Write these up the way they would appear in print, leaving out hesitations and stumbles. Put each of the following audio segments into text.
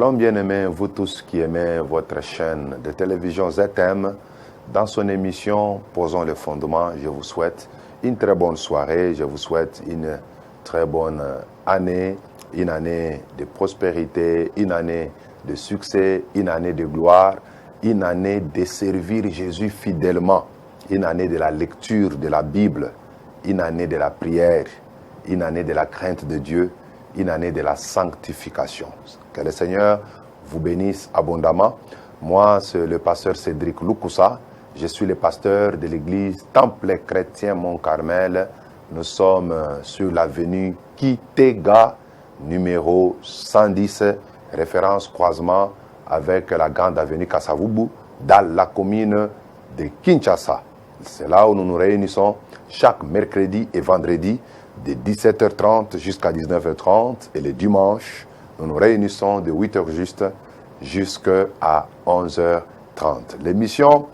Shalom bien-aimés, vous tous qui aimez votre chaîne de télévision ZM. Dans son émission Posons le fondement, je vous souhaite une très bonne soirée, je vous souhaite une très bonne année, une année de prospérité, une année de succès, une année de gloire, une année de servir Jésus fidèlement, une année de la lecture de la Bible, une année de la prière, une année de la crainte de Dieu, une année de la sanctification. Que le Seigneur vous bénisse abondamment. Moi, c'est le pasteur Cédric Lukusa. Je suis le pasteur de l'église Temple Chrétien Mont-Carmel. Nous sommes sur l'avenue Kitega, numéro 110, référence croisement avec la grande avenue Kasavubu, dans la commune de Kinshasa. C'est là où nous nous réunissons chaque mercredi et vendredi de 17h30 jusqu'à 19h30 et le dimanche, nous nous réunissons de 8h juste jusqu'à 11h30. L'émission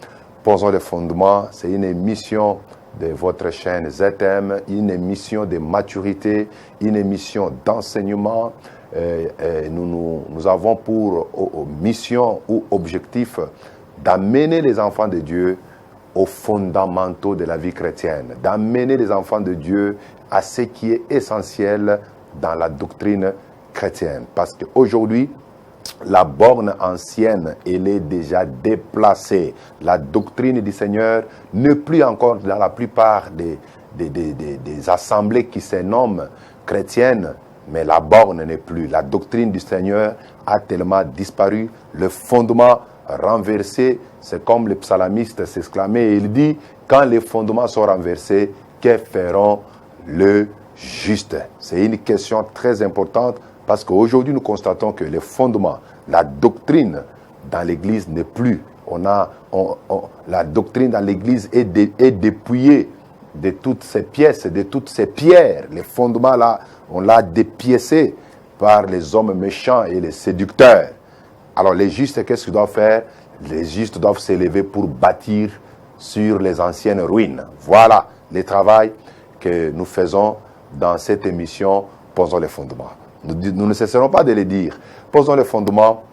Posons les fondements, c'est une émission de votre chaîne ZM, une émission de maturité, une émission d'enseignement. Nous avons pour mission ou objectif d'amener les enfants de Dieu aux fondamentaux de la vie chrétienne, d'amener les enfants de Dieu à ce qui est essentiel dans la doctrine chrétienne. Parce qu'aujourd'hui, la borne ancienne, elle est déjà déplacée. La doctrine du Seigneur n'est plus encore dans la plupart des assemblées qui se nomment chrétiennes, mais la borne n'est plus. La doctrine du Seigneur a tellement disparu, le fondement renversé. C'est comme le psalamiste s'exclamait, il dit, quand les fondements sont renversés, que feront le juste? C'est une question très importante parce qu'aujourd'hui nous constatons que les fondements, la doctrine dans l'église n'est plus. La doctrine dans l'église est dépouillée de toutes ces pièces, de toutes ces pierres. Les fondements là, on l'a dépiécé par les hommes méchants et les séducteurs. Alors les justes, qu'est-ce qu'ils doivent faire? Les justes doivent s'élever pour bâtir sur les anciennes ruines. Voilà le travail que nous faisons dans cette émission Posons les fondements. Nous ne cesserons pas de le dire. Posons les fondements,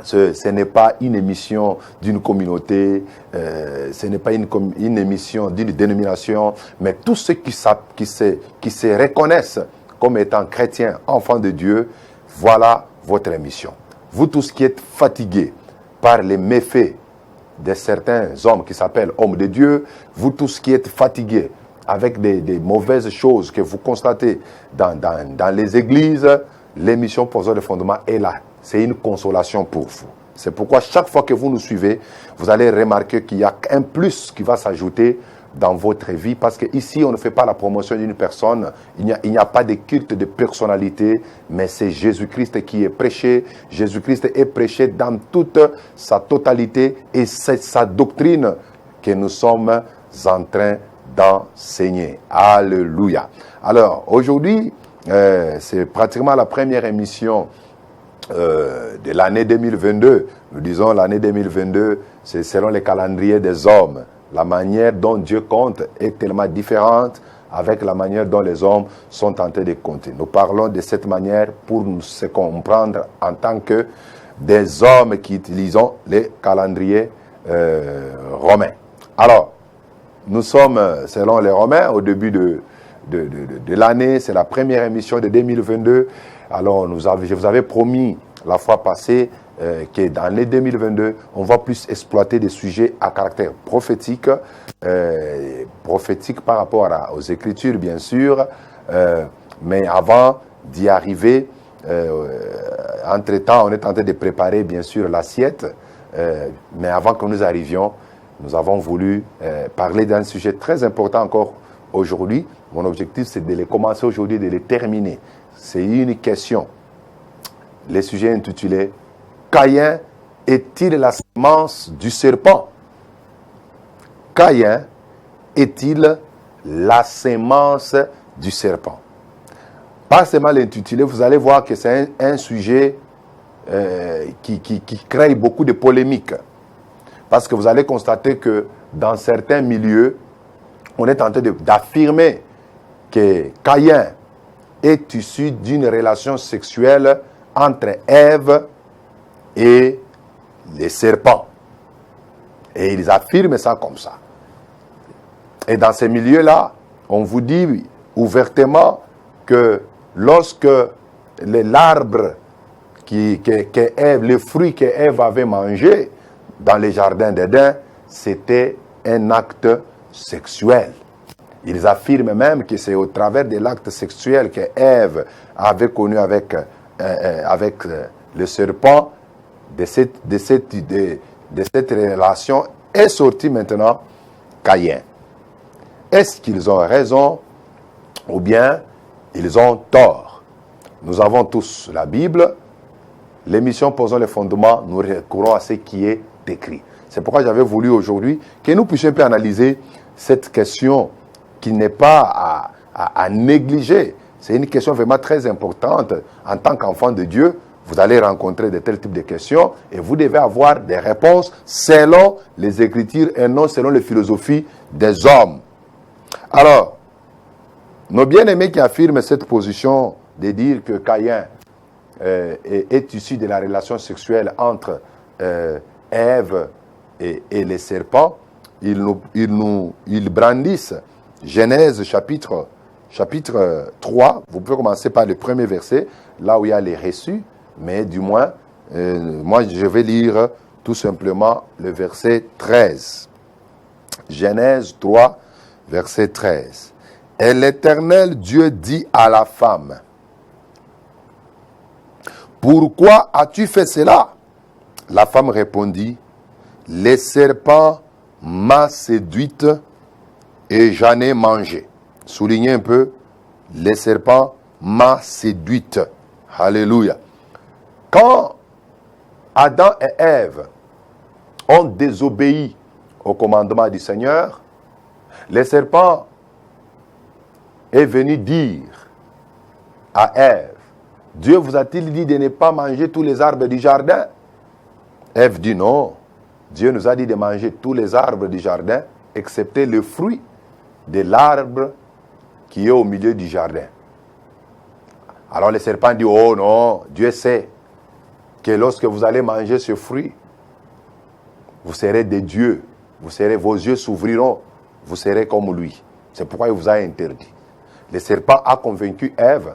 ce n'est pas une émission d'une communauté, ce n'est pas une émission d'une dénomination, mais tous ceux qui se reconnaissent comme étant chrétiens, enfants de Dieu, voilà votre émission. Vous tous qui êtes fatigués par les méfaits de certains hommes qui s'appellent hommes de Dieu, vous tous qui êtes fatigués avec des mauvaises choses que vous constatez dans les églises, l'émission Posons les fondements est là. C'est une consolation pour vous. C'est pourquoi chaque fois que vous nous suivez, vous allez remarquer qu'il y a un plus qui va s'ajouter dans votre vie, parce qu'ici, on ne fait pas la promotion d'une personne, il n'y a pas de culte de personnalité, mais c'est Jésus-Christ qui est prêché. Jésus-Christ est prêché dans toute sa totalité et c'est sa doctrine que nous sommes en train d'enseigner. Alléluia. Alors, aujourd'hui, c'est pratiquement la première émission de l'année 2022. Nous disons l'année 2022, c'est selon les calendriers des hommes. La manière dont Dieu compte est tellement différente avec la manière dont les hommes sont tentés de compter. Nous parlons de cette manière pour nous se comprendre en tant que des hommes qui utilisons les calendriers romains. Alors, nous sommes, selon les Romains, au début de l'année, c'est la première émission de 2022. Alors, je vous avais promis la fois passée que dans l'année 2022, on va plus exploiter des sujets à caractère prophétique, prophétique par rapport aux Écritures, bien sûr, mais avant d'y arriver, entre-temps, on est en train de préparer, bien sûr, l'assiette, mais avant que nous arrivions, nous avons voulu parler d'un sujet très important encore aujourd'hui. Mon objectif, c'est de les commencer aujourd'hui, de les terminer. C'est une question. Le sujet est intitulé « Caïn est-il la semence du serpent ?» Caïn est-il la semence du serpent? Pas seulement l'intitulé, vous allez voir que c'est un sujet qui crée beaucoup de polémiques. Parce que vous allez constater que dans certains milieux, on est en train d'affirmer que Caïn est issu d'une relation sexuelle entre Ève et les serpents. Et ils affirment ça comme ça. Et dans ces milieux-là, on vous dit ouvertement que lorsque l'arbre le fruit que Ève avait mangé dans les jardins d'Éden, c'était un acte sexuel. Ils affirment même que c'est au travers de l'acte sexuel que Ève avait connu avec le serpent, de cette relation est sorti maintenant Caïn. Est-ce qu'ils ont raison ou bien ils ont tort? Nous avons tous la Bible. L'émission Posons les fondements, nous recourons à ce qui est écrit. C'est pourquoi j'avais voulu aujourd'hui que nous puissions un peu analyser cette question qui n'est pas à négliger. C'est une question vraiment très importante. En tant qu'enfant de Dieu, vous allez rencontrer de tels types de questions et vous devez avoir des réponses selon les Écritures et non selon les philosophies des hommes. Alors, nos bien-aimés qui affirment cette position de dire que Caïn est issu de la relation sexuelle entre Ève et les serpents, ils brandissent Genèse chapitre 3, vous pouvez commencer par le premier verset, là où il y a les reçus, mais du moins, moi je vais lire tout simplement le verset 13. Genèse 3, verset 13. Et l'Éternel Dieu dit à la femme, pourquoi as-tu fait cela? La femme répondit, le serpent m'a séduite et j'en ai mangé. Soulignez un peu, le serpent m'a séduite. Alléluia. Quand Adam et Ève ont désobéi au commandement du Seigneur, le serpent est venu dire à Ève, Dieu vous a-t-il dit de ne pas manger tous les arbres du jardin? Ève dit non. Dieu nous a dit de manger tous les arbres du jardin, excepté le fruit de l'arbre qui est au milieu du jardin. Alors le serpent dit, oh non, Dieu sait que lorsque vous allez manger ce fruit, vous serez des dieux, vos yeux s'ouvriront, vous serez comme lui. C'est pourquoi il vous a interdit. Le serpent a convaincu Ève.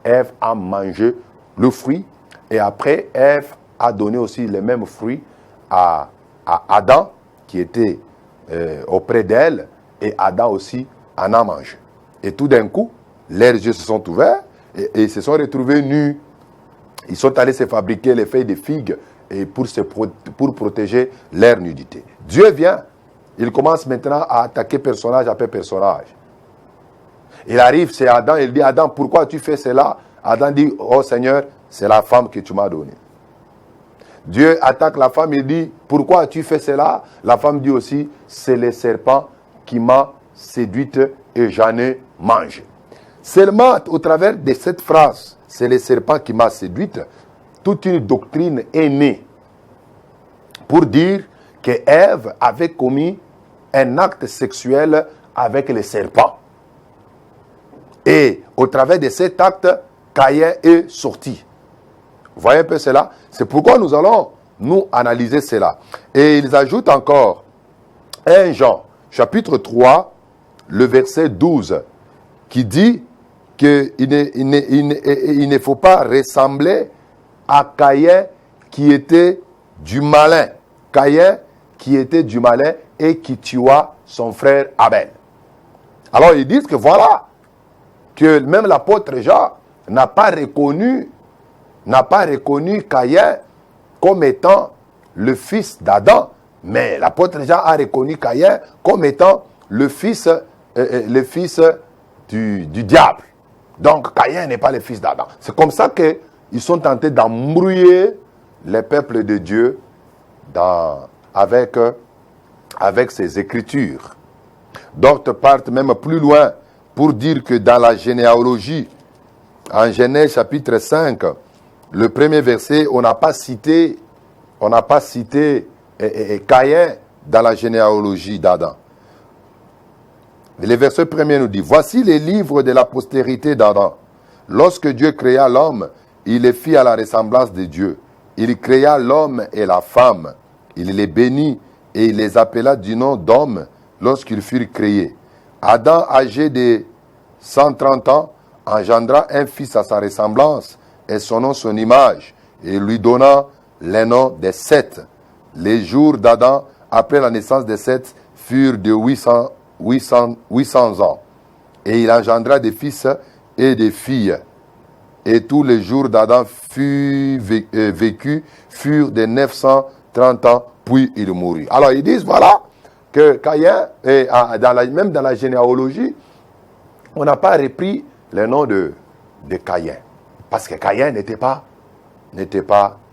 Ève a mangé le fruit et après Ève a donné aussi le même fruit à Adam qui était auprès d'elle et Adam aussi en a mangé. Et tout d'un coup, leurs yeux se sont ouverts et ils se sont retrouvés nus. Ils sont allés se fabriquer les feuilles de figues et pour protéger leur nudité. Dieu vient, il commence maintenant à attaquer personnage après personnage. Il arrive, c'est Adam, il dit, Adam, pourquoi tu fais cela? Adam dit, oh Seigneur, c'est la femme que tu m'as donnée. Dieu attaque la femme, il dit, pourquoi tu fais cela? La femme dit aussi, c'est le serpent qui m'a séduite et j'en ai mangé. Seulement, au travers de cette phrase, c'est le serpent qui m'a séduite, toute une doctrine est née pour dire que Ève avait commis un acte sexuel avec le serpent. Et au travers de cet acte, Caïn est sorti. Vous voyez un peu cela? C'est pourquoi nous allons nous analyser cela. Et ils ajoutent encore 1 Jean, chapitre 3, le verset 12, qui dit qu'il ne faut pas ressembler à Caïn qui était du malin. Caïn qui était du malin et qui tua son frère Abel. Alors ils disent que voilà, que même l'apôtre Jean n'a pas reconnu Caïn comme étant le fils d'Adam, mais l'apôtre Jean a reconnu Caïn comme étant le fils du diable. Donc Caïn n'est pas le fils d'Adam. C'est comme ça qu'ils sont tentés d'embrouiller les peuples de Dieu avec ces écritures. D'autres partent même plus loin pour dire que dans la généalogie, en Genèse chapitre 5, le premier verset, on n'a pas cité Caïn dans la généalogie d'Adam. Le verset premier nous dit, voici les livres de la postérité d'Adam. Lorsque Dieu créa l'homme, il le fit à la ressemblance de Dieu. il créa l'homme et la femme. Il les bénit et il les appela du nom d'homme lorsqu'ils furent créés. Adam, âgé de 130 ans, engendra un fils à sa ressemblance et son nom son image, et lui donna les noms des Seth. Les jours d'Adam, après la naissance des Seth, furent de 800 ans. Et il engendra des fils et des filles. Et tous les jours d'Adam vécus furent de 930 ans, puis il mourut. Alors ils disent, voilà, que Caïn, même dans la généalogie, on n'a pas repris le nom de Caïn. Parce que Caïn n'était pas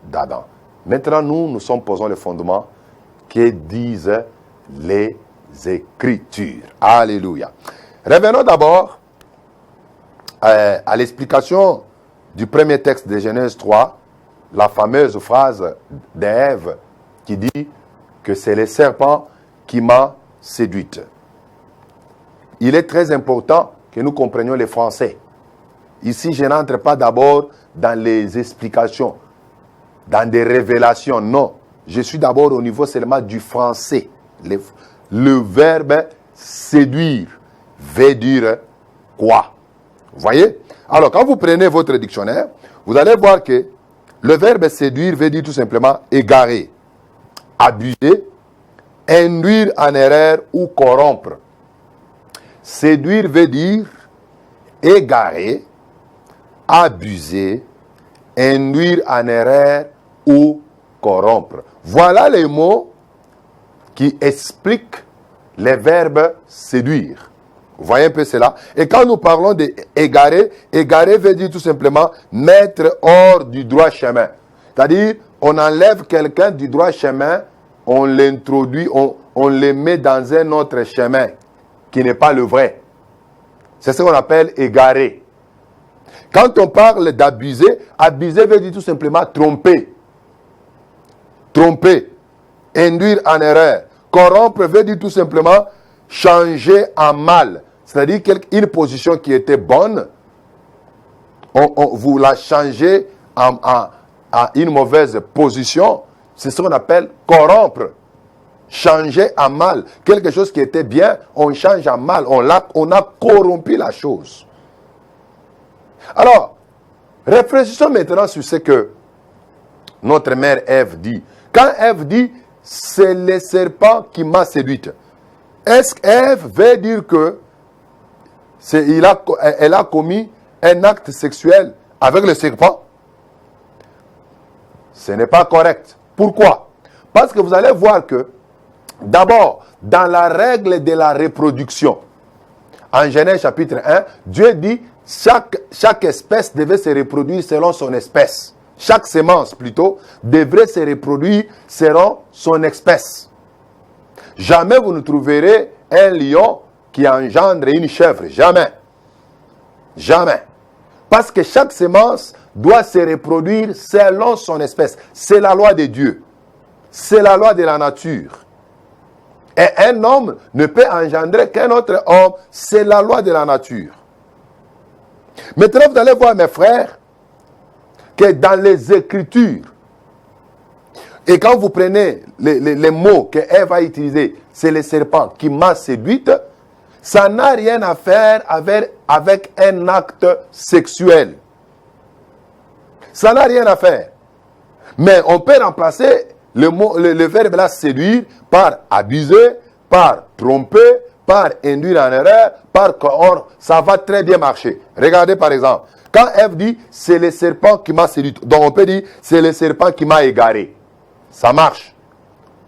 d'Adam. Maintenant, nous sommes posons le fondement que disent les Écritures. Alléluia. Revenons d'abord à l'explication du premier texte de Genèse 3, la fameuse phrase d'Ève qui dit que c'est le serpent qui m'a séduite. Il est très important que nous comprenions les Français. Ici, je n'entre pas d'abord dans les explications, dans des révélations. Non, je suis d'abord au niveau seulement du français. Le verbe séduire veut dire quoi? Vous voyez? Alors, quand vous prenez votre dictionnaire, vous allez voir que le verbe séduire veut dire tout simplement égarer, abuser, induire en erreur ou corrompre. Séduire veut dire égarer, abuser, induire en erreur ou corrompre. Voilà les mots qui expliquent les verbes séduire. Vous voyez un peu cela? Et quand nous parlons d'égarer, égarer veut dire tout simplement mettre hors du droit chemin. C'est-à-dire, on enlève quelqu'un du droit chemin, on l'introduit, on le met dans un autre chemin qui n'est pas le vrai. C'est ce qu'on appelle égarer. Quand on parle d'abuser, abuser veut dire tout simplement tromper. Tromper, induire en erreur. Corrompre veut dire tout simplement changer en mal. C'est-à-dire qu'une position qui était bonne, vous la changez à une mauvaise position. C'est ce qu'on appelle corrompre. Changer en mal. Quelque chose qui était bien, on change en mal. On a corrompu la chose. Alors, réfléchissons maintenant sur ce que notre mère Ève dit. Quand Ève dit, c'est le serpent qui m'a séduite. Est-ce qu'Ève veut dire que elle a commis un acte sexuel avec le serpent? Ce n'est pas correct. Pourquoi? Parce que vous allez voir que, d'abord, dans la règle de la reproduction, en Genèse chapitre 1, Dieu dit chaque espèce devait se reproduire selon son espèce. Chaque semence, plutôt, devrait se reproduire selon son espèce. Jamais vous ne trouverez un lion qui engendre une chèvre. Jamais. Jamais. Parce que chaque semence doit se reproduire selon son espèce. C'est la loi de Dieu. C'est la loi de la nature. Et un homme ne peut engendrer qu'un autre homme. C'est la loi de la nature. Maintenant, vous allez voir, mes frères, que dans les Écritures, et quand vous prenez les mots que Ève a utilisés, c'est le serpent qui m'a séduite, ça n'a rien à faire avec un acte sexuel. Ça n'a rien à faire. Mais on peut remplacer le verbe là séduire par abuser, par tromper, par induire en erreur, par corrompre. Ça va très bien marcher. Regardez par exemple. Quand Ève dit, c'est le serpent qui m'a séduit. Donc on peut dire, c'est le serpent qui m'a égaré. Ça marche.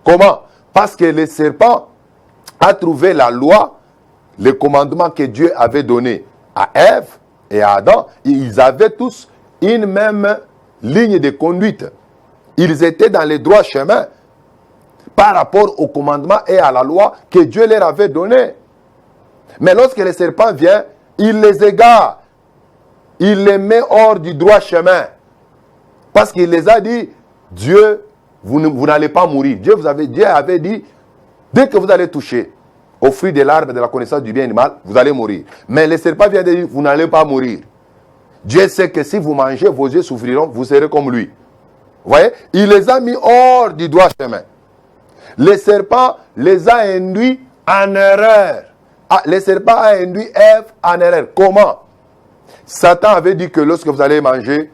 Comment? Parce que le serpent a trouvé la loi, le commandement que Dieu avait donné à Ève et à Adam. Ils avaient tous une même ligne de conduite. Ils étaient dans les droits chemins par rapport au commandement et à la loi que Dieu leur avait donné. Mais lorsque le serpent vient, il les égare. Il les met hors du droit chemin. Parce qu'il les a dit, Dieu, vous n'allez pas mourir. Dieu avait dit, dès que vous allez toucher au fruit de l'arbre de la connaissance du bien et du mal, vous allez mourir. Mais le serpent vient de dire, vous n'allez pas mourir. Dieu sait que si vous mangez, vos yeux souffriront, vous serez comme lui. Vous voyez, il les a mis hors du droit chemin. Le serpent les a induits en erreur. Ah, le serpent a induit Ève en erreur. Comment? Satan avait dit que lorsque vous allez manger,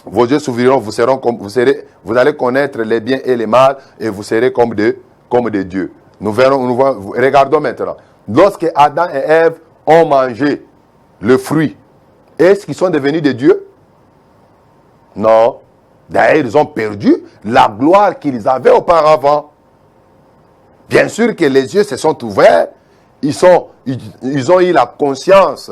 vos yeux s'ouvriront, vous allez connaître les biens et les mal, et vous serez comme des dieux. Regardons maintenant. Lorsque Adam et Ève ont mangé le fruit, est-ce qu'ils sont devenus des dieux? Non. D'ailleurs, ils ont perdu la gloire qu'ils avaient auparavant. Bien sûr que les yeux se sont ouverts, ils ont eu la conscience,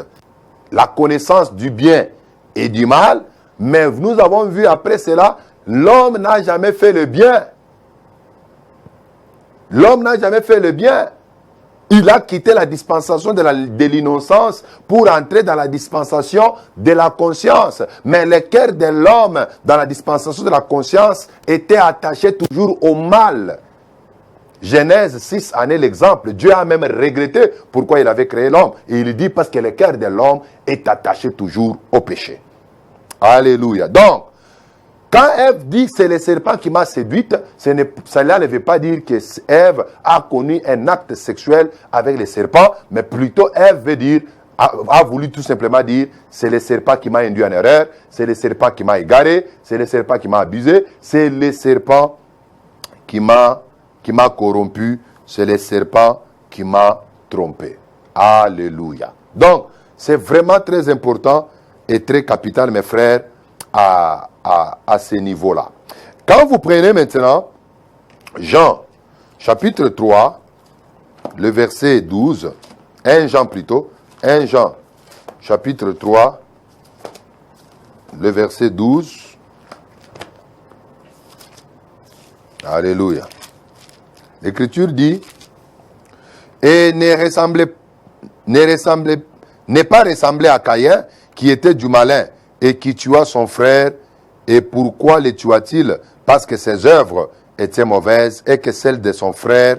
la connaissance du bien et du mal, mais nous avons vu après cela, l'homme n'a jamais fait le bien. L'homme n'a jamais fait le bien. Il a quitté la dispensation de l'innocence pour entrer dans la dispensation de la conscience. Mais le cœur de l'homme, dans la dispensation de la conscience, était attaché toujours au mal. Genèse 6 en est l'exemple. Dieu a même regretté pourquoi il avait créé l'homme. Et il dit parce que le cœur de l'homme est attaché toujours au péché. Alléluia. Donc, quand Ève dit c'est le serpent qui m'a séduite, cela ne veut pas dire que Ève a connu un acte sexuel avec le serpent, mais plutôt Ève veut dire, a voulu tout simplement dire c'est le serpent qui m'a induit en erreur, c'est le serpent qui m'a égaré, c'est le serpent qui m'a abusé, c'est le serpent qui m'a corrompu, c'est le serpent qui m'a trompé. Alléluia. Donc, c'est vraiment très important et très capital, mes frères, à ce niveau-là. Quand vous prenez maintenant Jean, chapitre 3, le verset 12, 1 Jean plutôt, 1 Jean, chapitre 3, le verset 12. Alléluia. L'Écriture dit, et n'est pas ressemblé à Caïn, qui était du malin, et qui tua son frère. Et pourquoi le tua-t-il? Parce que ses œuvres étaient mauvaises et que celles de son frère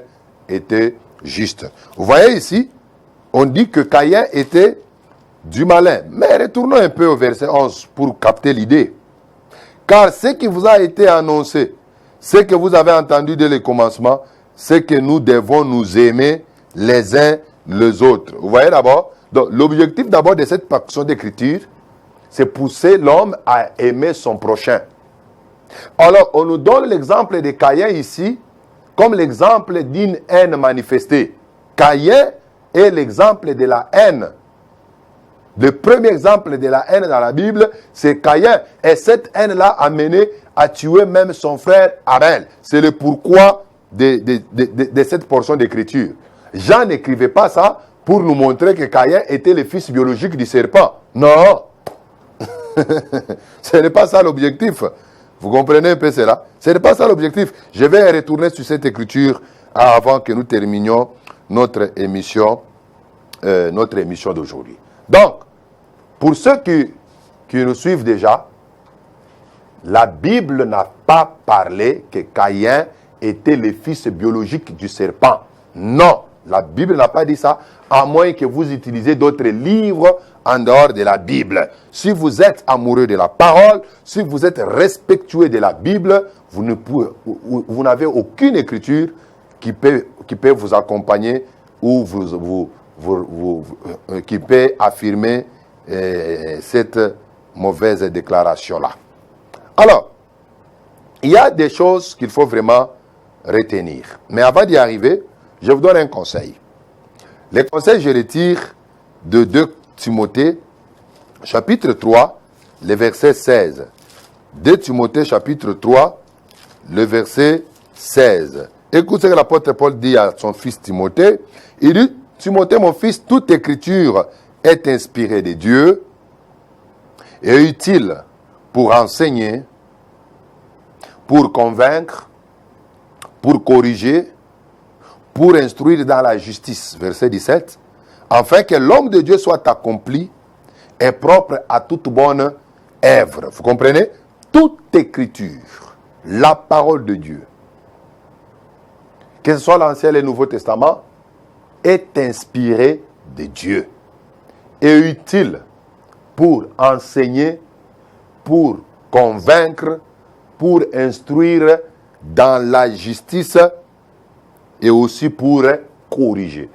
étaient justes. Vous voyez ici, on dit que Caïn était du malin. Mais retournons un peu au verset 11 pour capter l'idée. Car ce qui vous a été annoncé, ce que vous avez entendu dès le commencement, c'est que nous devons nous aimer les uns les autres. Vous voyez d'abord? Donc, l'objectif d'abord de cette portion d'écriture, c'est pousser l'homme à aimer son prochain. Alors, on nous donne l'exemple de Caïn ici, comme l'exemple d'une haine manifestée. Caïn est l'exemple de la haine. Le premier exemple de la haine dans la Bible, c'est Caïn. Et cette haine-là a mené à tuer même son frère Abel. C'est le pourquoi de cette portion d'écriture. Jean n'écrivait pas ça pour nous montrer que Caïn était le fils biologique du serpent. Non. Ce n'est pas ça l'objectif. Vous comprenez un peu cela? Ce n'est pas ça l'objectif. Je vais retourner sur cette écriture avant que nous terminions notre émission d'aujourd'hui. Donc, pour ceux qui nous suivent déjà, la Bible n'a pas parlé que Caïn était le fils biologique du serpent. Non, la Bible n'a pas dit ça, à moins que vous utilisez d'autres livres en dehors de la Bible. Si vous êtes amoureux de la parole, si vous êtes respectueux de la Bible, vous n'avez aucune écriture qui peut vous accompagner ou qui peut affirmer cette mauvaise déclaration-là. Alors, il y a des choses qu'il faut vraiment retenir. Mais avant d'y arriver, je vous donne un conseil. Les conseils, je les tire de 2 Timothée, chapitre 3, le verset 16. 2 Timothée, chapitre 3, le verset 16. Écoutez ce que l'apôtre Paul dit à son fils Timothée. Il dit, Timothée, mon fils, toute écriture est inspirée de Dieu et utile pour enseigner, pour convaincre, pour corriger, pour instruire dans la justice. Verset 17. Afin que l'homme de Dieu soit accompli et propre à toute bonne œuvre. Vous comprenez? Toute écriture, la parole de Dieu, que ce soit l'Ancien et le Nouveau Testament, est inspirée de Dieu et utile pour enseigner, pour convaincre, pour instruire dans la justice et aussi pour corriger.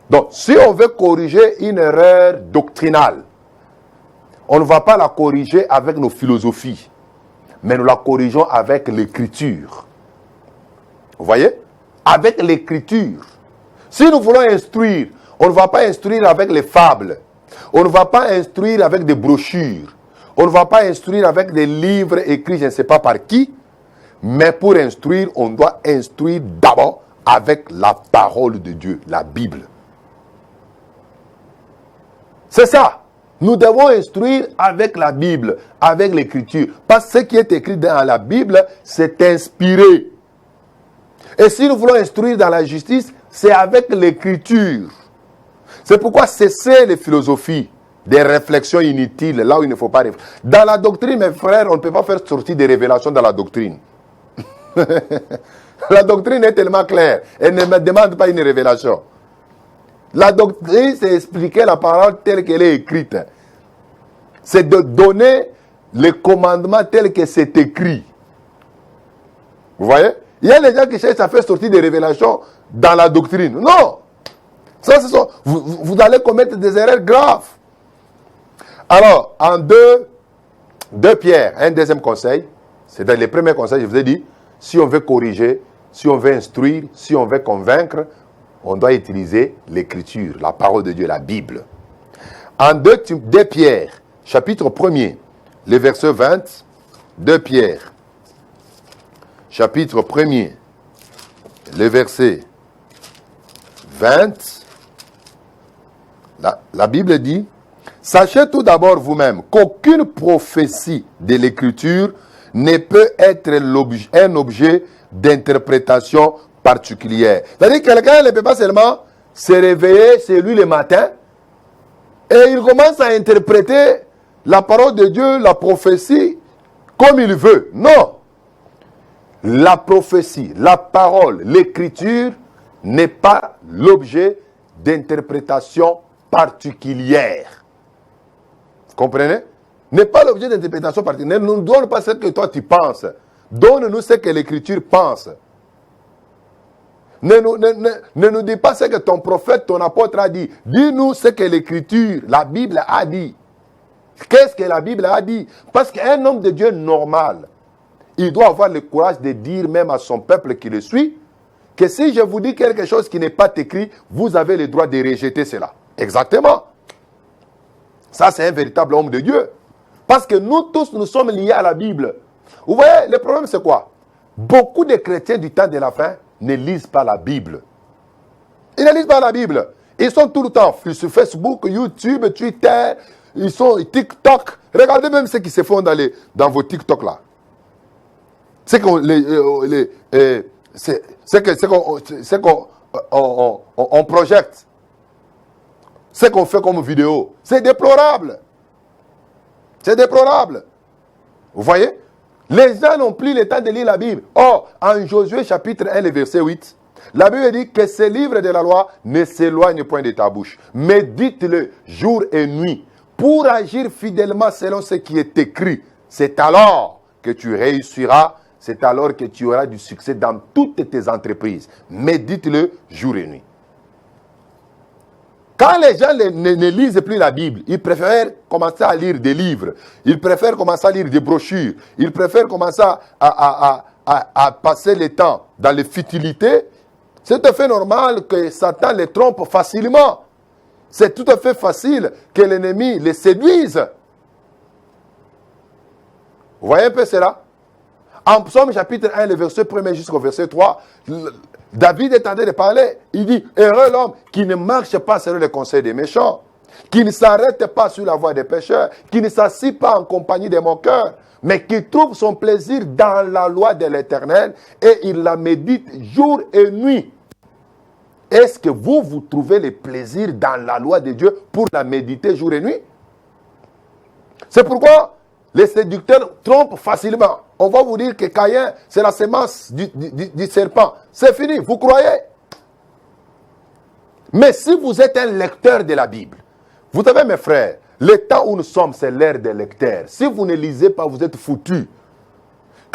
Donc, si on veut corriger une erreur doctrinale, on ne va pas la corriger avec nos philosophies, mais nous la corrigeons avec l'écriture. Vous voyez? Avec l'écriture. Si nous voulons instruire, on ne va pas instruire avec les fables. On ne va pas instruire avec des brochures. On ne va pas instruire avec des livres écrits, je ne sais pas par qui. Mais pour instruire, on doit instruire d'abord avec la parole de Dieu, la Bible. C'est ça. Nous devons instruire avec la Bible, avec l'écriture. Parce que ce qui est écrit dans la Bible, c'est inspiré. Et si nous voulons instruire dans la justice, c'est avec l'écriture. C'est pourquoi cesser les philosophies, des réflexions inutiles, là où il ne faut pas réfléchir. Dans la doctrine, mes frères, on ne peut pas faire sortir des révélations dans la doctrine. La doctrine est tellement claire. Elle ne me demande pas une révélation. La doctrine, c'est expliquer la parole telle qu'elle est écrite. C'est de donner les commandements tels que c'est écrit. Vous voyez? Il y a les gens qui cherchent à faire sortir des révélations dans la doctrine. Non! Ça, vous allez commettre des erreurs graves. Alors, en 2 Pierre, un deuxième conseil, c'est dans les premiers conseils, je vous ai dit, si on veut corriger, si on veut instruire, si on veut convaincre, on doit utiliser l'écriture, la parole de Dieu, la Bible. En 2 Pierre, chapitre 1er, le verset 20, 2 Pierre, chapitre 1er, le verset 20, la Bible dit, « Sachez tout d'abord vous-même qu'aucune prophétie de l'Écriture ne peut être un objet d'interprétation particulière. » C'est-à-dire que quelqu'un ne peut pas seulement se réveiller chez lui le matin et il commence à interpréter la parole de Dieu, la prophétie, comme il veut. Non. La prophétie, la parole, l'écriture n'est pas l'objet d'interprétation particulière. Vous comprenez? N'est pas l'objet d'interprétation particulière. Ne nous donne pas ce que toi tu penses. Donne-nous ce que l'écriture pense. Ne nous dis pas ce que ton prophète, ton apôtre a dit. Dis-nous ce que l'écriture, la Bible a dit. Qu'est-ce que la Bible a dit? Parce qu'un homme de Dieu normal, il doit avoir le courage de dire même à son peuple qui le suit, que si je vous dis quelque chose qui n'est pas écrit, vous avez le droit de rejeter cela. Exactement. Ça, c'est un véritable homme de Dieu. Parce que nous tous, nous sommes liés à la Bible. Vous voyez, le problème, c'est quoi? Beaucoup de chrétiens du temps de la fin ne lisent pas la Bible. Ils ne lisent pas la Bible. Ils sont tout le temps sur Facebook, YouTube, Twitter, ils sont TikTok. Regardez même ce qui se font dans vos TikTok là. C'est qu'on projette. Ce qu'on fait comme vidéo. C'est déplorable. C'est déplorable. Vous voyez? Les gens n'ont plus le temps de lire la Bible. Or, en Josué chapitre 1, le verset 8, la Bible dit que ce livre de la loi ne s'éloigne point de ta bouche. Médite-le jour et nuit pour agir fidèlement selon ce qui est écrit. C'est alors que tu réussiras. C'est alors que tu auras du succès dans toutes tes entreprises. Médite-le jour et nuit. Quand les gens ne lisent plus la Bible, ils préfèrent commencer à lire des livres, ils préfèrent commencer à lire des brochures, ils préfèrent commencer à passer le temps dans les futilités. C'est tout à fait normal que Satan les trompe facilement. C'est tout à fait facile que l'ennemi les séduise. Vous voyez un peu cela? En Psaume chapitre 1, le verset 1 jusqu'au verset 3, David est en train de parler. Il dit, heureux l'homme qui ne marche pas selon les conseils des méchants, qui ne s'arrête pas sur la voie des pécheurs, qui ne s'assied pas en compagnie des moqueurs, mais qui trouve son plaisir dans la loi de l'Éternel et il la médite jour et nuit. Est-ce que vous trouvez le plaisir dans la loi de Dieu pour la méditer jour et nuit? C'est pourquoi les séducteurs trompent facilement. On va vous dire que Caïn, c'est la semence du serpent. C'est fini, vous croyez? Mais si vous êtes un lecteur de la Bible, vous savez mes frères, le temps où nous sommes, c'est l'ère des lecteurs. Si vous ne lisez pas, vous êtes foutus.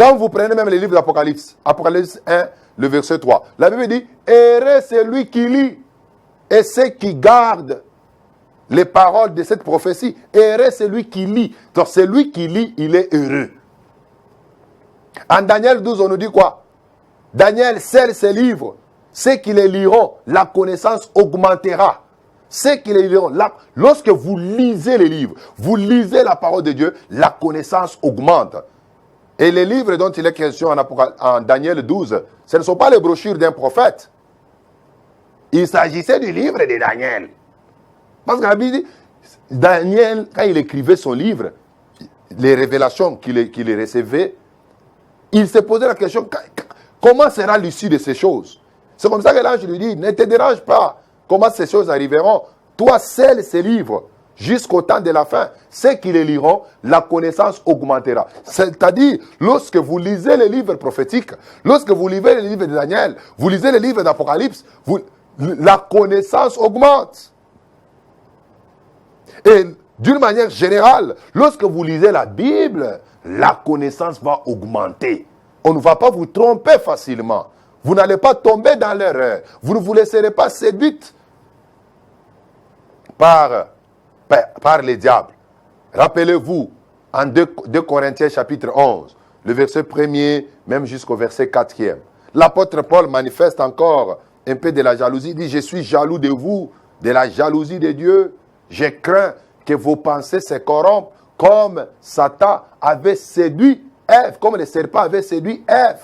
Quand vous prenez même les livres d'Apocalypse, Apocalypse 1, le verset 3, la Bible dit, heureux c'est lui qui lit et ceux qui gardent les paroles de cette prophétie. Heureux c'est lui qui lit. Donc celui qui lit, il est heureux. En Daniel 12, on nous dit quoi? Daniel scelle ses livres. Ceux qui les liront, la connaissance augmentera. Ceux qui les liront, lorsque vous lisez les livres, vous lisez la parole de Dieu, la connaissance augmente. Et les livres dont il est question en Daniel 12, ce ne sont pas les brochures d'un prophète. Il s'agissait du livre de Daniel. Parce que la Bible dit, Daniel, quand il écrivait son livre, les révélations qu'il recevait, il se posait la question, comment sera l'issue de ces choses? C'est comme ça que l'ange lui dit, ne te dérange pas, comment ces choses arriveront. Toi, scelle ces livres jusqu'au temps de la fin. Ceux qui les liront, la connaissance augmentera. C'est-à-dire, lorsque vous lisez les livres prophétiques, lorsque vous lisez les livres de Daniel, vous lisez les livres d'Apocalypse, la connaissance augmente. Et d'une manière générale, lorsque vous lisez la Bible, la connaissance va augmenter. On ne va pas vous tromper facilement. Vous n'allez pas tomber dans l'erreur. Vous ne vous laisserez pas séduite par les diables. Rappelez-vous, en 2 Corinthiens chapitre 11, le verset 1er, même jusqu'au verset 4e, l'apôtre Paul manifeste encore un peu de la jalousie. Il dit, je suis jaloux de vous, de la jalousie de Dieu. Je crains que vos pensées se corrompent comme Satan avait séduit Ève, comme le serpent avait séduit Ève.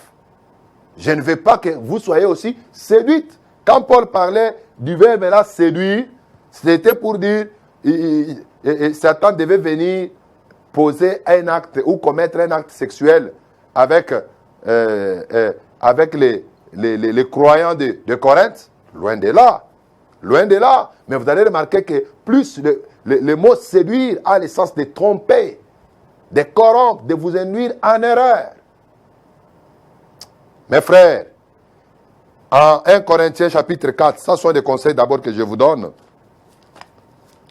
Je ne veux pas que vous soyez aussi séduites. Quand Paul parlait du verbe là, séduire, c'était pour dire Satan devait venir poser un acte ou commettre un acte sexuel avec les croyants de Corinthe. Loin de là. Loin de là. Mais vous allez remarquer que plus le mot séduire a le sens de tromper, de corrompre, de vous induire en erreur. Mes frères, en 1 Corinthiens chapitre 4, ça sont des conseils d'abord que je vous donne,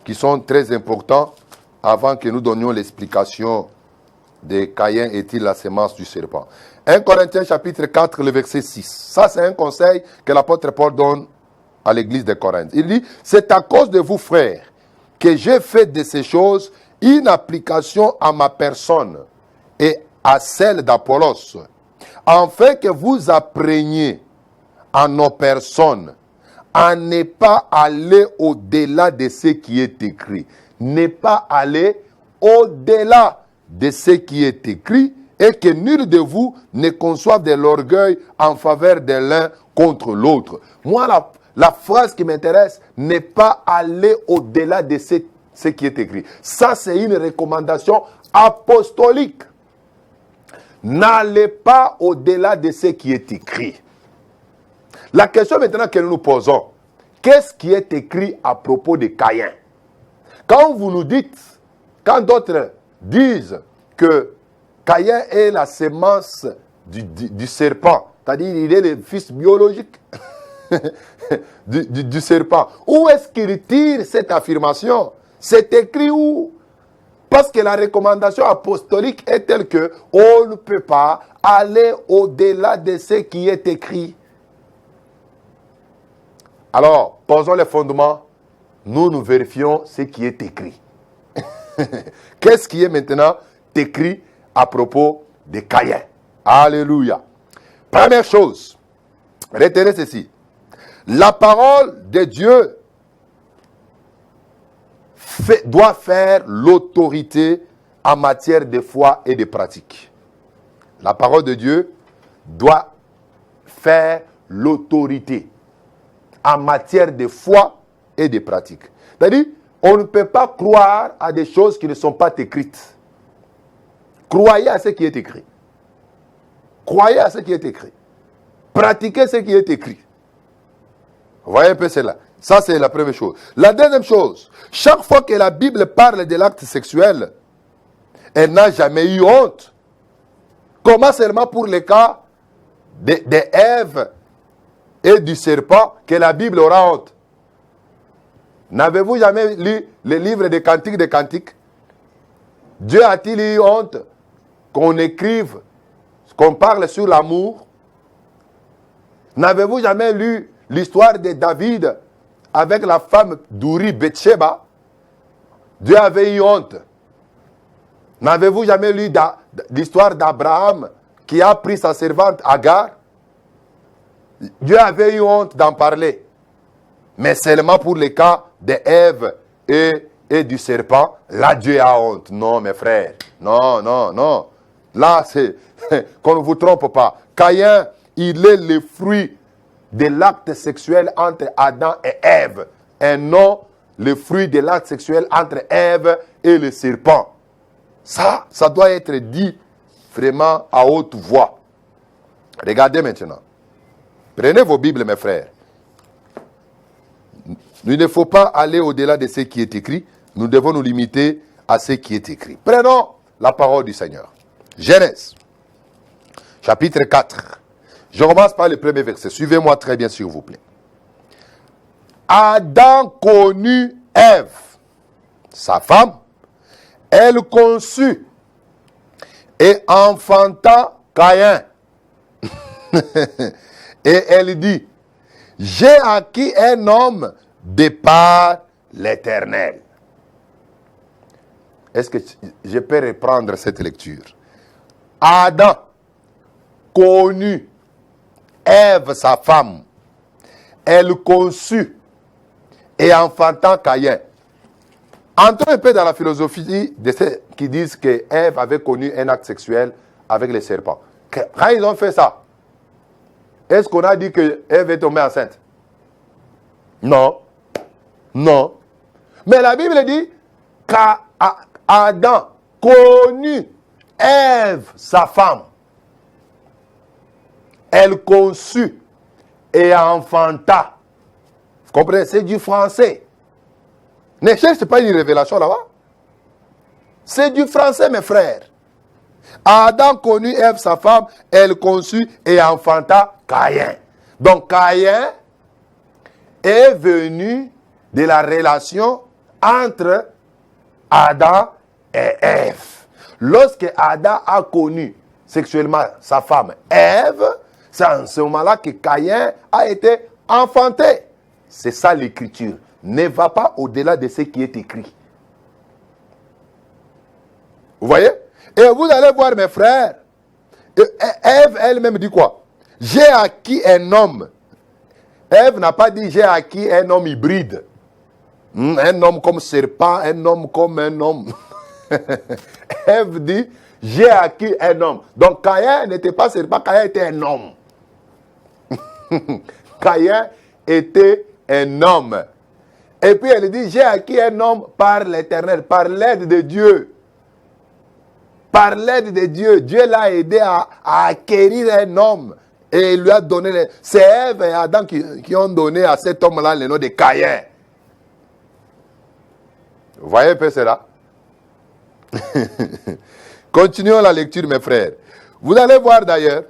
qui sont très importants avant que nous donnions l'explication de Caïn est-il la sémence du serpent. 1 Corinthiens chapitre 4, le verset 6. Ça, c'est un conseil que l'apôtre Paul donne à l'église de Corinthe. Il dit, c'est à cause de vous, frères, que j'ai fait de ces choses une application à ma personne et à celle d'Apollos, afin que vous appreniez à nos personnes à ne pas aller au-delà de ce qui est écrit. Ne pas aller au-delà de ce qui est écrit et que nul de vous ne conçoive de l'orgueil en faveur de l'un contre l'autre. Moi, la phrase qui m'intéresse, ne pas aller au-delà de ce qui est écrit. Ça, c'est une recommandation apostolique. N'allez pas au-delà de ce qui est écrit. La question maintenant que nous nous posons, qu'est-ce qui est écrit à propos de Caïn? Quand vous nous dites, quand d'autres disent que Caïn est la sémence du serpent, c'est-à-dire il est le fils biologique du serpent, où est-ce qu'il tire cette affirmation? C'est écrit où? Parce que la recommandation apostolique est telle que on ne peut pas aller au-delà de ce qui est écrit. Alors, posons les fondements, nous vérifions ce qui est écrit. Qu'est-ce qui est maintenant écrit à propos de Caïn? Alléluia. Première chose, retenez ceci. La parole de Dieu doit faire l'autorité en matière de foi et de pratique. La parole de Dieu doit faire l'autorité en matière de foi et de pratique. C'est-à-dire, on ne peut pas croire à des choses qui ne sont pas écrites. Croyez à ce qui est écrit. Croyez à ce qui est écrit. Pratiquez ce qui est écrit. Vous voyez un peu cela. Ça, c'est la première chose. La deuxième chose, chaque fois que la Bible parle de l'acte sexuel, elle n'a jamais eu honte. Comment seulement pour le cas de Ève et du serpent que la Bible aura honte? N'avez-vous jamais lu le livre des Cantiques? Dieu a-t-il eu honte qu'on écrive qu'on parle sur l'amour, n'avez-vous jamais lu l'histoire de David avec la femme d'Uri Bathsheba? Dieu avait eu honte. N'avez-vous jamais lu l'histoire d'Abraham qui a pris sa servante Agar? Dieu avait eu honte d'en parler. Mais seulement pour le cas d'Ève et du serpent, là Dieu a honte. Non, mes frères. Non, non, non. Là, c'est qu'on ne vous trompe pas. Caïn, il est le fruit de l'acte sexuel entre Adam et Ève. Et non le fruit de l'acte sexuel entre Ève et le serpent. Ça doit être dit vraiment à haute voix. Regardez maintenant. Prenez vos Bibles, mes frères. Il ne faut pas aller au-delà de ce qui est écrit. Nous devons nous limiter à ce qui est écrit. Prenons la parole du Seigneur. Genèse, chapitre 4. Je commence par le premier verset. Suivez-moi très bien, s'il vous plaît. Adam connut Ève, sa femme. Elle conçut et enfanta Caïn. Et elle dit, j'ai acquis un homme de par l'Éternel. Est-ce que je peux reprendre cette lecture? Adam connut Ève, sa femme. Elle conçut et enfanta Caïn. Entrons un peu dans la philosophie de ceux qui disent que Ève avait connu un acte sexuel avec les serpents. Quand ils ont fait ça, est-ce qu'on a dit que Ève est tombée enceinte? Non. Non. Mais la Bible dit qu'Adam connut Ève, sa femme. Elle conçut et enfanta. Vous comprenez? C'est du français. Ne cherchez pas une révélation là-bas. C'est du français, mes frères. Adam connut Ève, sa femme, elle conçut et enfanta Caïn. Donc Caïn est venu de la relation entre Adam et Ève. Lorsque Adam a connu sexuellement sa femme Ève, c'est en ce moment-là que Caïn a été enfanté. C'est ça l'écriture. Ne va pas au-delà de ce qui est écrit. Vous voyez? Et vous allez voir, mes frères, Ève elle-même dit quoi? J'ai acquis un homme. Ève n'a pas dit j'ai acquis un homme hybride. Un homme comme serpent, un homme comme un homme. Ève dit j'ai acquis un homme. Donc Caïn n'était pas serpent, Caïn était un homme. Caïn était un homme. Et puis elle dit, j'ai acquis un homme par l'Éternel, par l'aide de Dieu. Par l'aide de Dieu. Dieu l'a aidé à acquérir un homme. Et il lui a donné... C'est Ève et Adam qui ont donné à cet homme-là le nom de Caïn. Vous voyez un peu cela? Continuons la lecture, mes frères. Vous allez voir d'ailleurs,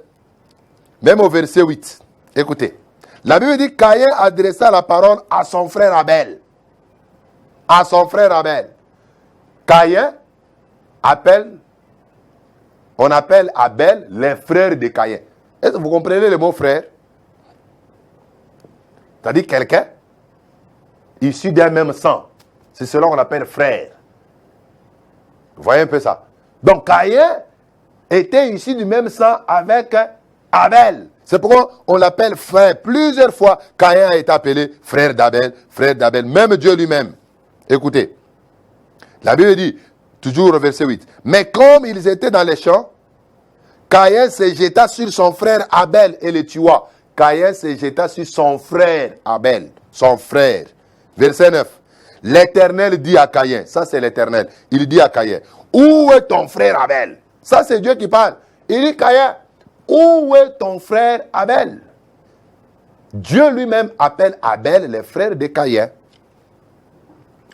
même au verset 8. Écoutez. La Bible dit que Caïn adressa la parole à son frère Abel. À son frère Abel. Caïn on appelle Abel les frères de Caïn. Est-ce que vous comprenez le mot frère? C'est-à-dire quelqu'un issu d'un même sang. C'est cela qu'on appelle frère. Vous voyez un peu ça? Donc Caïn était issu du même sang avec Abel. C'est pourquoi on l'appelle frère. Plusieurs fois, Caïn a été appelé frère d'Abel, même Dieu lui-même. Écoutez, la Bible dit, toujours au verset 8, mais comme ils étaient dans les champs, Caïn se jeta sur son frère Abel et le tua. Caïn se jeta sur son frère Abel, son frère. Verset 9, l'Éternel dit à Caïn, ça c'est l'Éternel, il dit à Caïn, où est ton frère Abel? Ça c'est Dieu qui parle. Il dit Caïn, où est ton frère Abel? Dieu lui-même appelle Abel le frère de Caïn.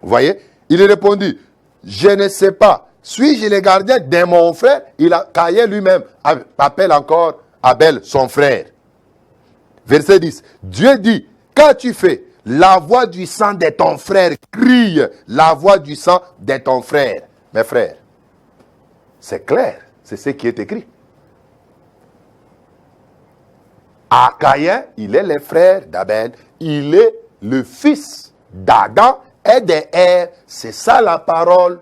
Vous voyez? Il répondit, je ne sais pas. Suis-je le gardien de mon frère? Caïn lui-même appelle encore Abel son frère. Verset 10. Dieu dit, qu'as-tu fait? La voix du sang de ton frère crie. La voix du sang de ton frère. Mes frères, c'est clair. C'est ce qui est écrit. à Caïn, il est le frère d'Abel, il est le fils d'Adam et d'Ève. C'est ça la parole.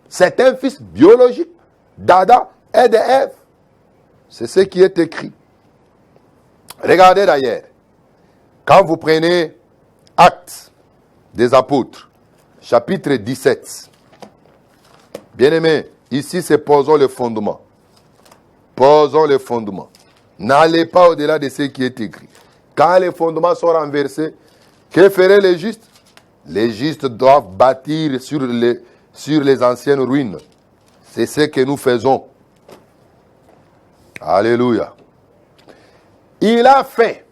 C'est un fils biologique d'Adam et d'Ève. C'est ce qui est écrit. Regardez d'ailleurs, quand vous prenez Actes des Apôtres, chapitre 17, bien-aimés, ici c'est posons le fondement. Posons le fondement. N'allez pas au-delà de ce qui est écrit. Quand les fondements sont renversés, que feraient les justes? Les justes doivent bâtir sur les anciennes ruines. C'est ce que nous faisons. Alléluia. Il a fait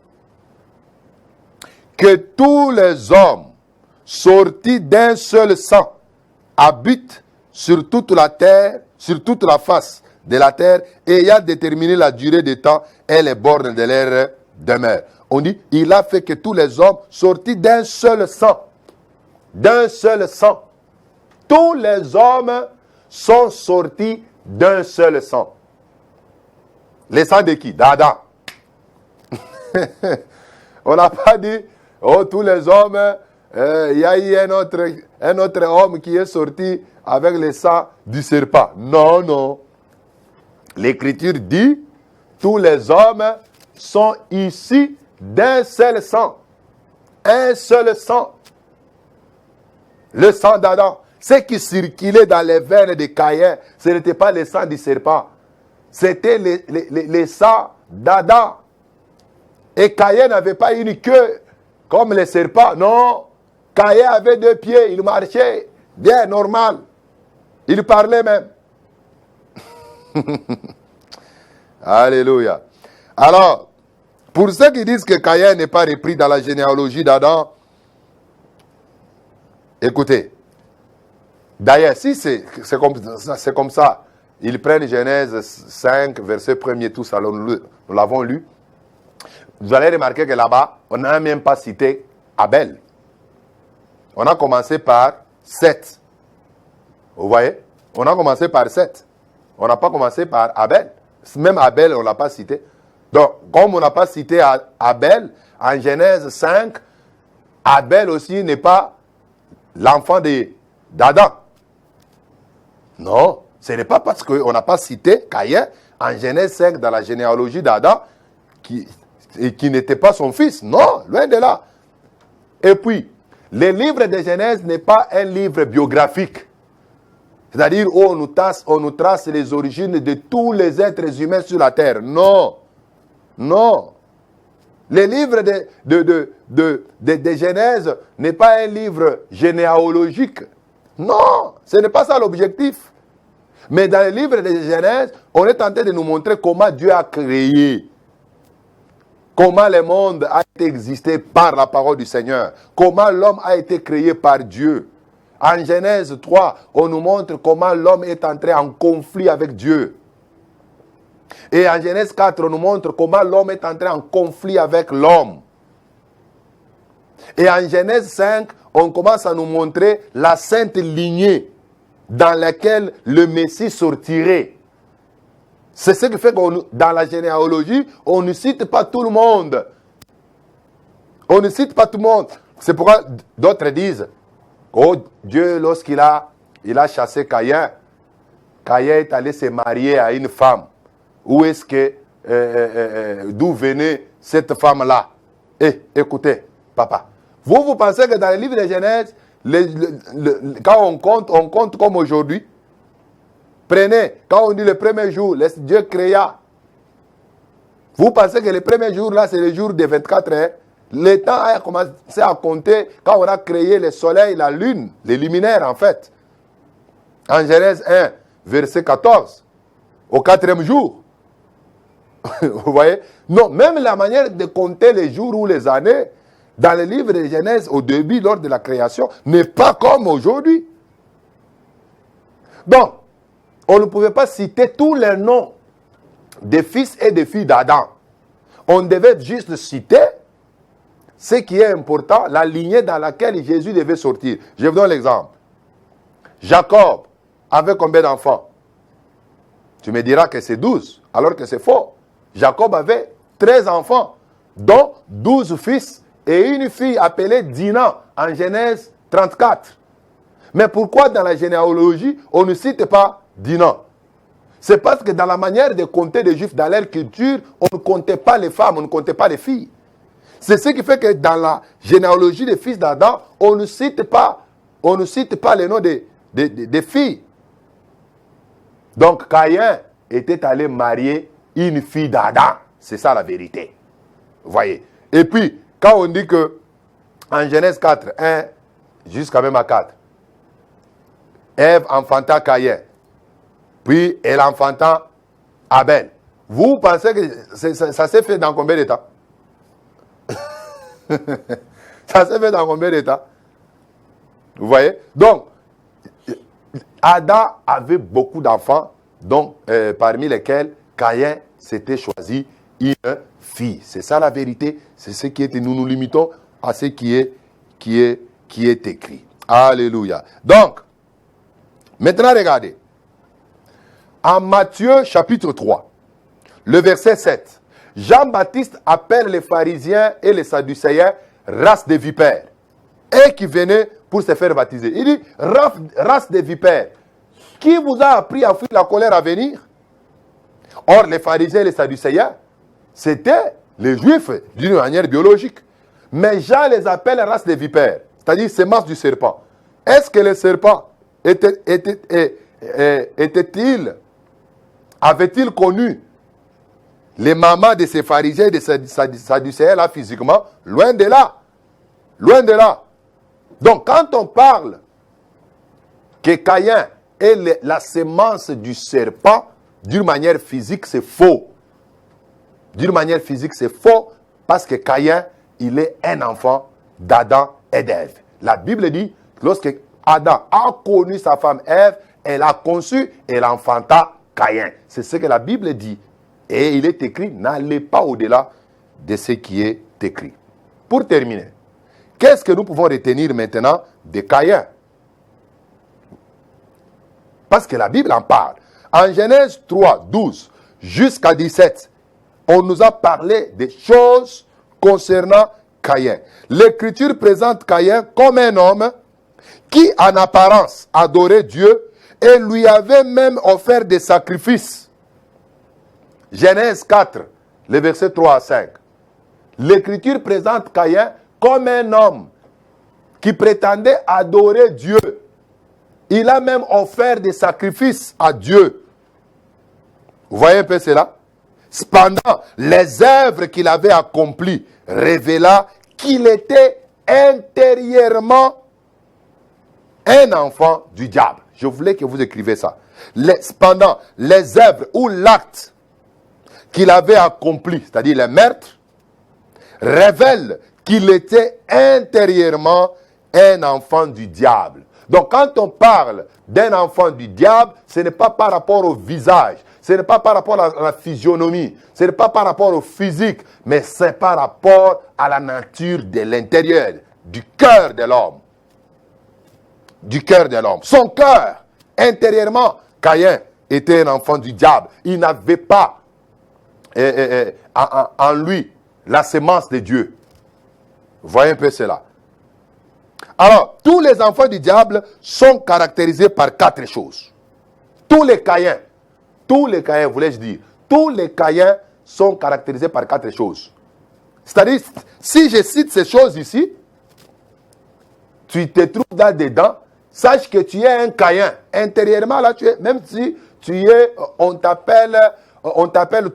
que tous les hommes sortis d'un seul sang habitent sur toute la terre, sur toute la face de la terre, et ayant déterminé la durée des temps et les bornes de leur demeure. On dit, il a fait que tous les hommes sortis d'un seul sang. D'un seul sang. Tous les hommes sont sortis d'un seul sang. Les sangs de qui? D'Adam. On n'a pas dit, oh, tous les hommes, il y a eu un autre homme qui est sorti avec le sang du serpent. Non, non. L'Écriture dit, tous les hommes sont issus d'un seul sang. Un seul sang. Le sang d'Adam. Ce qui circulait dans les veines de Caïn, ce n'était pas le sang du serpent. C'était le sang d'Adam. Et Caïn n'avait pas une queue comme le serpent. Non. Caïn avait 2 pieds. Il marchait bien, normal. Il parlait même. Alléluia. Alors, pour ceux qui disent que Caïn n'est pas repris dans la généalogie d'Adam, écoutez. D'ailleurs, si c'est comme ça, ils prennent Genèse 5, verset 1er, tout ça, nous l'avons lu. Vous allez remarquer que là-bas, on n'a même pas cité Abel. On a commencé par 7. Vous voyez? On a commencé par 7. On n'a pas commencé par Abel. Même Abel, on ne l'a pas cité. Donc, comme on n'a pas cité Abel, en Genèse 5, Abel aussi n'est pas l'enfant d'Adam. Non, ce n'est pas parce qu'on n'a pas cité Caïn en Genèse 5 dans la généalogie d'Adam qui n'était pas son fils. Non, loin de là. Et puis, le livre de Genèse n'est pas un livre biographique. C'est-à-dire où on nous trace les origines de tous les êtres humains sur la terre. Non. Non. Le livre de Genèse n'est pas un livre généalogique. Non, ce n'est pas ça l'objectif. Mais dans le livre de Genèse, on est tenté de nous montrer comment Dieu a créé. Comment le monde a été existé par la parole du Seigneur. Comment l'homme a été créé par Dieu. En Genèse 3, on nous montre comment l'homme est entré en conflit avec Dieu. Et en Genèse 4, on nous montre comment l'homme est entré en conflit avec l'homme. Et en Genèse 5, on commence à nous montrer la sainte lignée dans laquelle le Messie sortirait. C'est ce qui fait que dans la généalogie, on ne cite pas tout le monde. On ne cite pas tout le monde. C'est pourquoi d'autres disent, oh Dieu, lorsqu'il a chassé Caïn, Caïn est allé se marier à une femme. Où est-ce que, d'où venait cette femme-là? Écoutez, papa. Vous pensez que dans le livre de Genèse, quand on compte comme aujourd'hui. Prenez, quand on dit le premier jour, Dieu créa. Vous pensez que le premier jour là, c'est le jour des 24 heures. Le temps a commencé à compter quand on a créé le soleil, la lune, les luminaires en fait. En Genèse 1, verset 14, au 4e jour. Vous voyez? Non, même la manière de compter les jours ou les années, dans le livre de Genèse, au début, lors de la création, n'est pas comme aujourd'hui. Donc, on ne pouvait pas citer tous les noms des fils et des filles d'Adam. On devait juste citer ce qui est important, la lignée dans laquelle Jésus devait sortir. Je vous donne l'exemple. Jacob avait combien d'enfants? Tu me diras que c'est 12, alors que c'est faux. Jacob avait 13 enfants, dont 12 fils et une fille appelée Dina en Genèse 34. Mais pourquoi dans la généalogie, on ne cite pas Dina? C'est parce que dans la manière de compter des Juifs, dans leur culture, on ne comptait pas les femmes, on ne comptait pas les filles. C'est ce qui fait que dans la généalogie des fils d'Adam, on ne cite pas les noms des filles. Donc Caïn était allé marier une fille d'Adam. C'est ça la vérité. Vous voyez. Et puis, quand on dit que en Genèse 4, 1 jusqu'à même à 4, Ève enfanta Caïn, puis elle enfanta Abel. Vous pensez que ça s'est fait dans combien de temps? Ça s'est fait dans combien de temps? Vous voyez? Donc, Adam avait beaucoup d'enfants, donc parmi lesquels Caïn s'était choisi une fille. C'est ça la vérité. C'est ce qui est. Nous nous limitons à ce qui est écrit. Alléluia. Donc, maintenant regardez. En Matthieu chapitre 3, le verset 7, Jean-Baptiste appelle les pharisiens et les sadducéens race de vipères et qui venaient pour se faire baptiser. Il dit, race de vipères, qui vous a appris à fuir la colère à venir? Or, les pharisiens et les sadducéens, c'était les juifs d'une manière biologique. Mais Jean les appelle race de vipères, c'est-à-dire semence du serpent. Est-ce que le serpent avait-il connu les mamans de ces pharisiens et de ces sadducéens là physiquement? Loin de là. Loin de là. Donc, quand on parle que Caïn est la sémence du serpent, d'une manière physique, c'est faux. D'une manière physique, c'est faux parce que Caïn, il est un enfant d'Adam et d'Ève. La Bible dit, lorsque Adam a connu sa femme Ève, elle a conçu et elle enfanta Caïn. C'est ce que la Bible dit. Et il est écrit, n'allez pas au-delà de ce qui est écrit. Pour terminer, qu'est-ce que nous pouvons retenir maintenant de Caïn? Parce que la Bible en parle. En Genèse 3, 12 jusqu'à 17, on nous a parlé des choses concernant Caïn. L'Écriture présente Caïn comme un homme qui, en apparence, adorait Dieu et lui avait même offert des sacrifices. Genèse 4, les versets 3 à 5. L'Écriture présente Caïn comme un homme qui prétendait adorer Dieu. Il a même offert des sacrifices à Dieu. Vous voyez un peu cela? Cependant, les œuvres qu'il avait accomplies révéla qu'il était intérieurement un enfant du diable. Je voulais que vous écrivez ça. Cependant, les œuvres ou l'acte qu'il avait accompli, c'est-à-dire le meurtre, révèlent qu'il était intérieurement un enfant du diable. Donc, quand on parle d'un enfant du diable, ce n'est pas par rapport au visage, ce n'est pas par rapport à la physionomie, ce n'est pas par rapport au physique, mais c'est par rapport à la nature de l'intérieur, du cœur de l'homme. Du cœur de l'homme. Son cœur, intérieurement, Caïn était un enfant du diable. Il n'avait pas en lui la sémence de Dieu. Vous voyez un peu cela. Alors, tous les enfants du diable sont caractérisés par 4 choses. Tous les Caïns, voulais-je dire, tous les Caïns sont caractérisés par 4 choses. C'est-à-dire, si je cite ces choses ici, tu te trouves là-dedans, sache que tu es un Caïn. Intérieurement, là, tu es, même si tu es, on t'appelle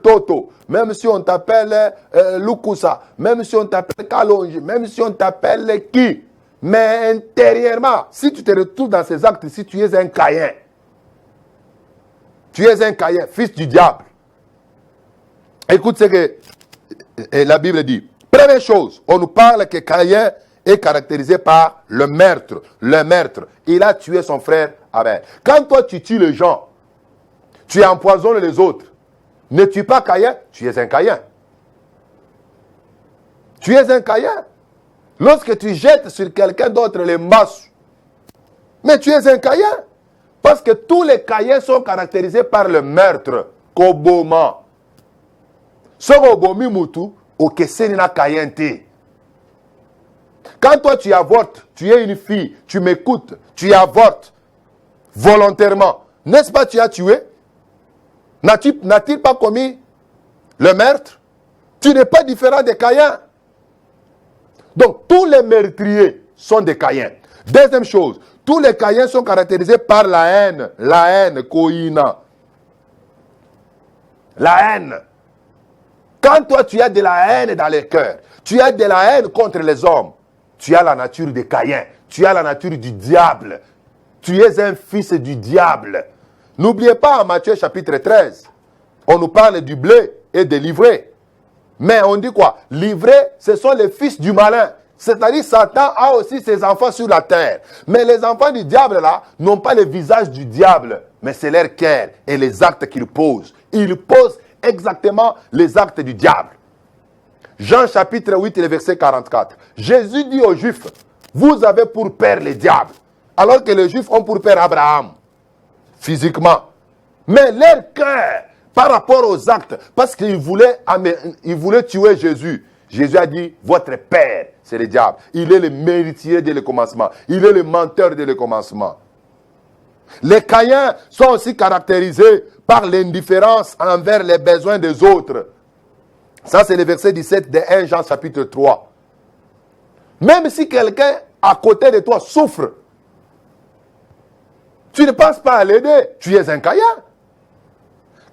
Toto, même si on t'appelle Lukusa, même si on t'appelle Kalonji, même si on t'appelle qui. Mais intérieurement, si tu te retrouves dans ces actes, si tu es un Caïn, tu es un Caïn, fils du diable. Écoute ce que la Bible dit. Première chose, on nous parle que Caïn est caractérisé par le meurtre. Le meurtre. Il a tué son frère Abel. Quand toi tu tues les gens, tu empoisonnes les autres, ne tue pas Caïn, tu es un Caïn. Tu es un Caïn. Lorsque tu jettes sur quelqu'un d'autre les masses, mais tu es un Caïn. Parce que tous les Caïns sont caractérisés par le meurtre, Koboma. Soro bomi mutu, okeseni na kayente. Quand toi tu avortes, tu es une fille, tu m'écoutes, tu avortes volontairement. N'est-ce pas tu as tué? N'a-t-il pas commis le meurtre? Tu n'es pas différent des Caïens. Donc tous les meurtriers sont des Caïens. Deuxième chose, tous les Caïens sont caractérisés par la haine, koïna. La haine. Quand toi tu as de la haine dans les cœurs, tu as de la haine contre les hommes, tu as la nature des Caïens, tu as la nature du diable. Tu es un fils du diable. N'oubliez pas en Matthieu chapitre 13, on nous parle du blé et de l'ivraie. Mais on dit quoi? L'ivraie, ce sont les fils du malin. C'est-à-dire Satan a aussi ses enfants sur la terre. Mais les enfants du diable là n'ont pas le visage du diable, mais c'est leur cœur et les actes qu'ils posent. Ils posent exactement les actes du diable. Jean chapitre 8 et le verset 44. Jésus dit aux Juifs, vous avez pour père le diable, alors que les Juifs ont pour père Abraham, physiquement. Mais leur cœur, par rapport aux actes, parce qu'ils voulaient tuer Jésus, Jésus a dit, votre père, c'est le diable. Il est le méritier dès le commencement. Il est le menteur dès le commencement. Les Caïens sont aussi caractérisés par l'indifférence envers les besoins des autres. Ça, c'est le verset 17 de 1 Jean chapitre 3. Même si quelqu'un à côté de toi souffre, tu ne penses pas à l'aider. Tu es un Caïen.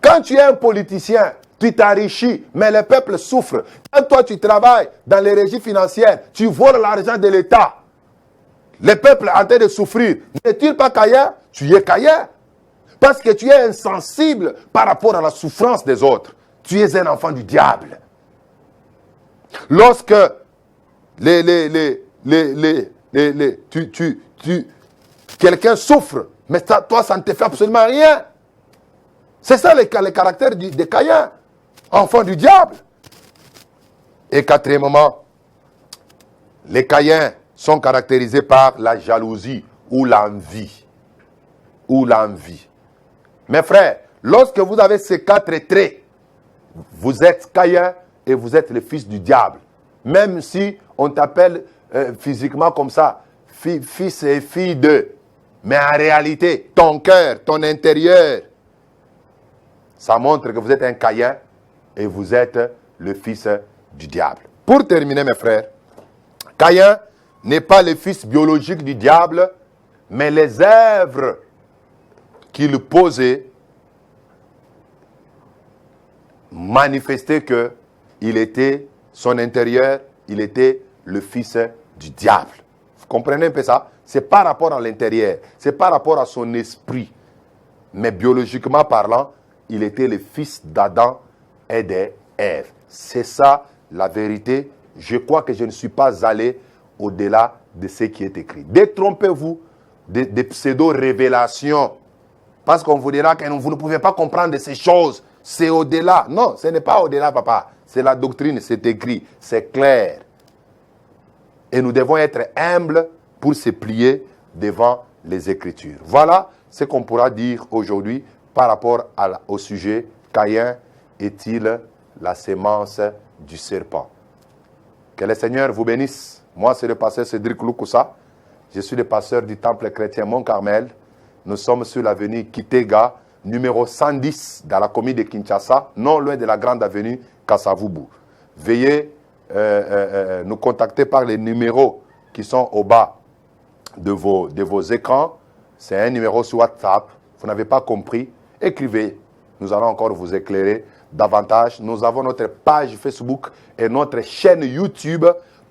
Quand tu es un politicien, tu t'enrichis, mais le peuple souffre. Quand toi tu travailles dans les régies financières, tu voles l'argent de l'État. Le peuple est en train de souffrir. N'est-il pas Caïen? Tu es Caïen. Parce que tu es insensible par rapport à la souffrance des autres. Tu es un enfant du diable. Lorsque quelqu'un souffre, mais toi ça ne te fait absolument rien. C'est ça le caractère des Caïens, enfants du diable. Et quatrièmement, les Caïens sont caractérisés par la jalousie ou l'envie. Ou l'envie. Mes frères, lorsque vous avez ces 4 traits, vous êtes Caïen et vous êtes le fils du diable. Même si on t'appelle physiquement comme ça, fils et fille de. Mais en réalité, ton cœur, ton intérieur, ça montre que vous êtes un Caïen et vous êtes le fils du diable. Pour terminer, mes frères, Caïn n'est pas le fils biologique du diable, mais les œuvres qu'il posait manifestaient que il était, son intérieur, il était le fils du diable. Vous comprenez un peu ça? C'est par rapport à l'intérieur, c'est par rapport à son esprit. Mais biologiquement parlant, il était le fils d'Adam et d'Ève. C'est ça la vérité. Je crois que je ne suis pas allé au-delà de ce qui est écrit. Détrompez-vous des pseudo-révélations. Parce qu'on vous dira que vous ne pouvez pas comprendre ces choses. C'est au-delà. Non, ce n'est pas au-delà, papa. C'est la doctrine, c'est écrit, c'est clair. Et nous devons être humbles pour se plier devant les Écritures. Voilà ce qu'on pourra dire aujourd'hui par rapport au sujet « Caïn est-il la sémence du serpent ?» Que le Seigneur vous bénisse. Moi, c'est le pasteur Cédric Lukusa. Je suis le pasteur du Temple chrétien Mont-Carmel. Nous sommes sur l'avenue Kitega, numéro 110, dans la commune de Kinshasa, non loin de la grande avenue Kasavubu. Veuillez nous contacter par les numéros qui sont au bas de vos écrans. C'est un numéro sur WhatsApp. Vous n'avez pas compris? Écrivez. Nous allons encore vous éclairer davantage. Nous avons notre page Facebook et notre chaîne YouTube,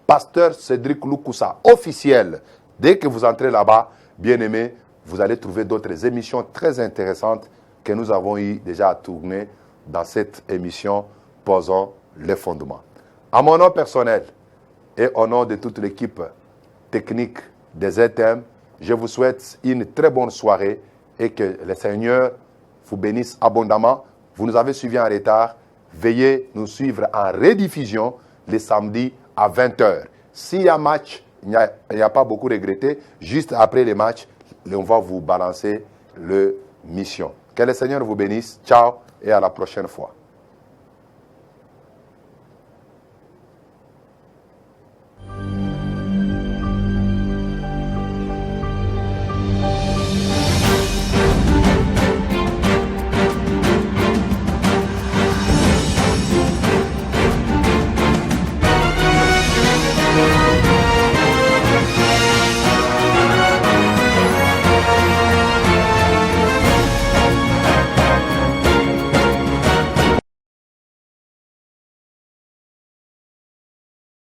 Pasteur Cédric Lukusa, officielle. Dès que vous entrez là-bas, bien aimé, vous allez trouver d'autres émissions très intéressantes que nous avons eu déjà à tourner dans cette émission Posons les fondements. À mon nom personnel et au nom de toute l'équipe technique des ZTM, je vous souhaite une très bonne soirée et que le Seigneur vous bénisse abondamment. Vous nous avez suivis en retard. Veuillez nous suivre en rediffusion les samedis à 20h. S'il y a match, il n'y a pas beaucoup regretté. Juste après les matchs, on va vous balancer le mission. Que le Seigneur vous bénisse. Ciao et à la prochaine fois.